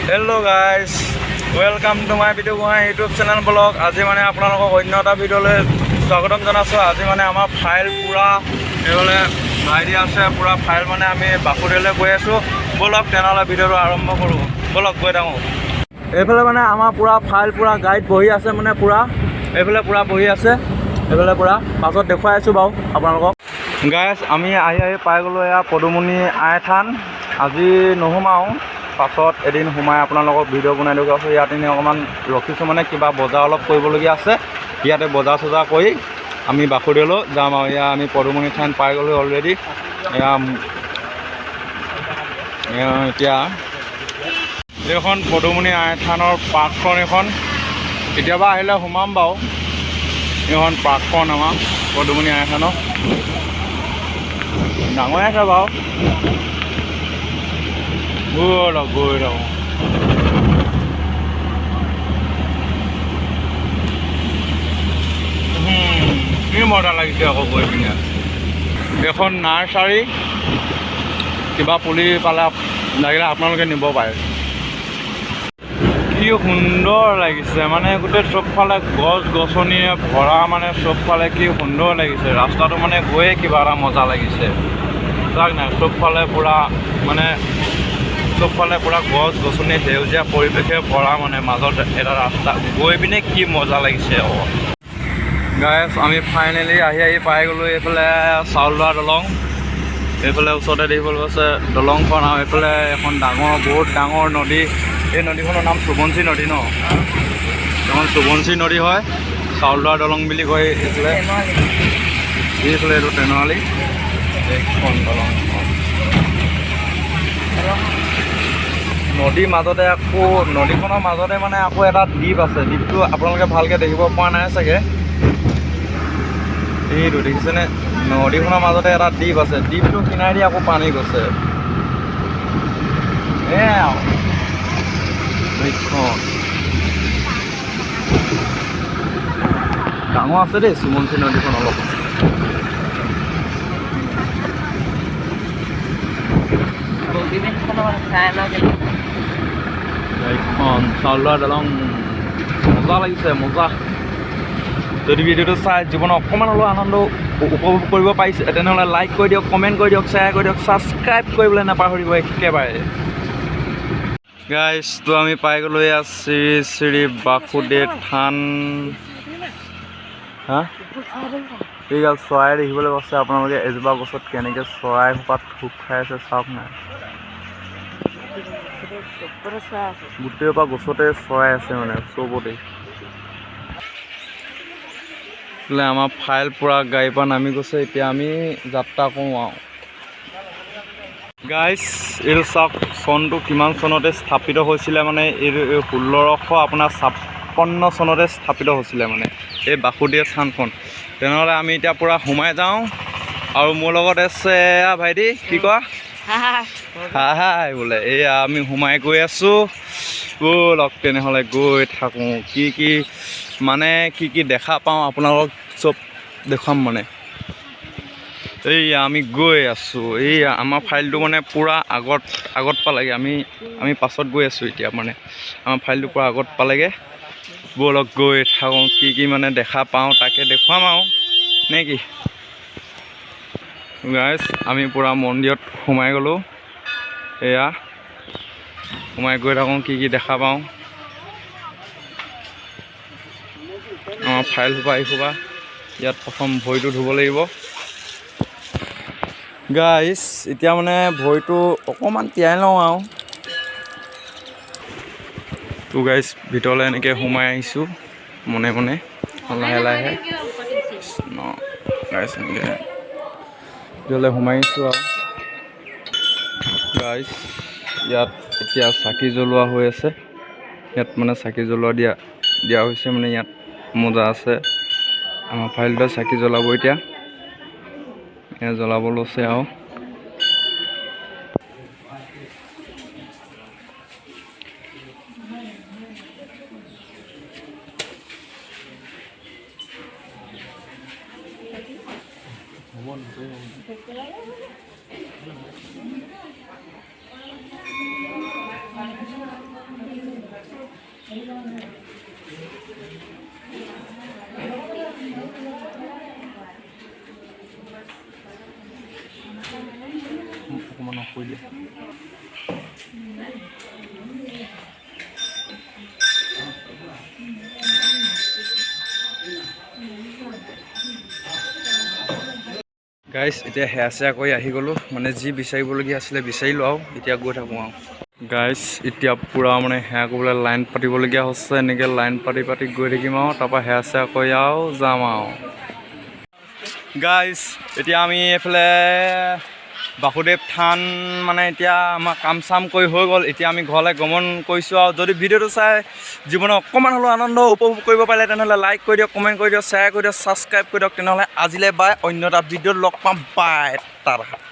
Hello guys, welcome to my video YouTube channel blog. আজি মানে আপোনালোকক অন্য এটা ভিডিঅ'লৈ স্বাগতম জনাইছোঁ। আজি মানে আমাৰ ফাইল পুৰা এইফালে ভাইদি আছে, পুৰা ফাইল মানে আমি বাসুদেৱলৈ গৈ আছোঁ। বলক তেনেহ'লে ভিডিঅ'টো আৰম্ভ কৰোঁ, বলক গৈ থাকোঁ। এইফালে মানে আমাৰ পুৰা ফাইল পুৰা গাড়ীত বহি আছে, মানে পুৰা এইফালে পুৰা বহি আছে, এইফালে পুৰা পাছত দেখুৱাই আছোঁ বাৰু আপোনালোকক। গাইজ আমি আহি পাই গ'লোঁ এয়া পদুমণি আই থান। আজি নোসোমাওঁ, পাছত এদিন সোমাই আপোনালোকক ভিডিঅ' বনাই দেখুৱাইছোঁ। ইয়াত এনেই অকণমান ৰখিছোঁ, মানে কিবা বজাৰ অলপ কৰিবলগীয়া আছে। ইয়াতে বজাৰ চজাৰ কৰি আমি বাসুদেৱলৈ যাম আৰু। এয়া আমি পদুমণি থান পাই গ'লোঁ অলৰেডি। এতিয়া এইখন পদুমণি আই থানৰ পাৰ্কখন, এইখন কেতিয়াবা আহিলে সোমাম বাৰু। এইখন পাৰ্কখন আমাৰ পদুমণি আই থানৰ ডাঙৰ আছে বাৰু। গৈ থাকোঁ। কি মজা লাগিছে আকৌ গৈ পিনে। এখন নাৰ্চাৰী, কিবা পুলি পালে লাগিলে আপোনালোকে নিব পাৰে। কি সুন্দৰ লাগিছে, মানে গোটেই চবফালে গছ গছনিয়ে ভৰা, মানে চবফালে কি সুন্দৰ লাগিছে। ৰাস্তাটো মানে গৈয়ে কিবা এটা মজা লাগিছে, তাক নাই চবফালে পূৰা মানে চবফালে পূৰা গছ গছনি সেউজীয়া পৰিৱেশে ভৰা, মানে মাজত এটা ৰাস্তা গৈ পিনে কি মজা লাগিছে আকৌ। গাইজ আমি ফাইনেলি আহি পাই গ'লোঁ এইফালে চাউলদৰা দলং। এইফালে ওচৰতে দেখিবলৈ গৈছে দলংখন, আৰু এইফালে এখন ডাঙৰ বহুত ডাঙৰ নদী। এই নদীখনৰ নাম সোৱণশিৰি নদী ন, এখন সোৱণশিৰি নদী হয়। চাউলদৰা দলং বুলি কয় এইফালে। এইফালে এইটো তেনুৱালী এইখন দলং। নদীৰ মাজতে আকৌ নদীখনৰ মাজতে মানে আকৌ এটা দ্বীপ আছে। দ্বীপটো আপোনালোকে ভালকৈ দেখিব পৰা নাই চাগে। এইটো দেখিছেনে, নদীখনৰ মাজতে এটা দ্বীপ আছে। দ্বীপটো কিনাৰেদি আকৌ পানী গৈছে। ডাঙৰ আছে দেই সোৱণশিৰি নদীখন অলপ। এইখন চাউলদৰা দলং মজা লাগিছে, মজা। যদি ভিডিঅ'টো চাই জীৱনত অকণমান হ'লেও আনন্দ উপভোগ কৰিব পাৰিছে তেনেহ'লে লাইক কৰি দিয়ক, কমেণ্ট কৰি দিয়ক, শ্বেয়াৰ কৰি দিয়ক, ছাবস্ক্ৰাইব কৰিবলৈ নাপাহৰিব একেবাৰে। গাইজ তো আমি পাই গ'লোঁ এয়া শ্ৰী শ্ৰী বাসুদেৱ থান। ঠিক আছে, চৰাই দেখিবলৈ পাইছে আপোনালোকে। এজোপা গছত কেনেকৈ চৰাই সোপাত থোপ খাই আছে চাওক নাই। গোটেইপা গছতে চৰাই আছে, মানে চবতে। আমাৰ ফাইল পুৰা গাড়ীৰ পৰা নামি গৈছে। এতিয়া আমি যাত্ৰা কৰোঁ আৰু। গাইজ এইটো চাওক, চনটো কিমান চনতে স্থাপিত হৈছিলে, মানে এই 1656 চনতে স্থাপিত হৈছিলে মানে এই বাসুদেৱ থানখন। তেনেহ'লে আমি এতিয়া পূৰা সোমাই যাওঁ। আৰু মোৰ লগত আছে ভাইটি, কি কোৱা? হাই বোলে। এয়া আমি সোমাই গৈ আছোঁ, ব'লক তেনেহ'লে গৈ থাকোঁ। কি দেখা পাওঁ আপোনালোকক চব দেখুৱাম মানে। এইয়া আমি গৈ আছোঁ। এইয়া আমাৰ ফাইলটো মানে পূৰা আগত পালেগৈ। আমি পাছত গৈ আছোঁ এতিয়া, মানে আমাৰ ফাইলটো পূৰা আগত পালেগৈ। ব'লক গৈ থাকোঁ, কি মানে দেখা পাওঁ তাকে দেখুৱাম আৰু নে কি। গাইজ আমি পূৰা মন্দিৰত সোমাই গ'লোঁ। এয়া সোমাই গৈ থাকোঁ, কি দেখা পাওঁ। আমাৰ ফাইল সোপা এইসোপা ইয়াত প্ৰথম ভৰিটো ধুব লাগিব। গাইজ এতিয়া মানে ভৰিটো অকণমান তিয়াই লওঁ আৰু। তো গাইজ ভিতৰলৈ এনেকৈ সোমাই আহিছোঁ মনে মনে, লাহে লাহে। গাইজ এনেকৈ ভিতৰলৈ সোমাই আহিছোঁ আৰু। গাইজ ইয়াত এতিয়া চাকি জ্বলোৱা হৈ আছে। ইয়াত মানে চাকি জ্বলোৱা দিয়া হৈছে, মানে ইয়াত মজা আছে। আমাৰ ফাইলটোৱে চাকি জ্বলাব এতিয়া, জ্বলাব লৈছে আৰু। গাইছ এতিয়া হেয়া চেয়া কৰি আহি গ'লোঁ মানে যি বিচাৰিবলগীয়া আছিলে বিচাৰিলোঁ আৰু এতিয়া গৈ থাকোঁ আৰু গাইছ এতিয়া পূৰা মানে সেয়া কৰিবলৈ লাইন পাতিবলগীয়া হৈছে এনেকৈ লাইন পাতি গৈ থাকিম আৰু তাৰপৰা হেয়া চেয়া কৰি আৰু যাম আৰু গাইছ এতিয়া আমি এইফালে বাসুদেৱ থান মানে এতিয়া আমাৰ কাম চাম কৰি হৈ গ'ল এতিয়া আমি ঘৰলৈ গমন কৰিছোঁ আৰু যদি ভিডিঅ'টো চাই জীৱনত অকণমান হ'লেও আনন্দ উপভোগ কৰিব পাৰিলে তেনেহ'লে লাইক কৰি দিয়ক কমেণ্ট কৰি দিয়ক শ্বেয়াৰ কৰি দিয়ক ছাবস্ক্ৰাইব কৰি দিয়ক তেনেহ'লে আজিলৈ বাই অন্য এটা ভিডিঅ'ত লগ পাম বাই টাটা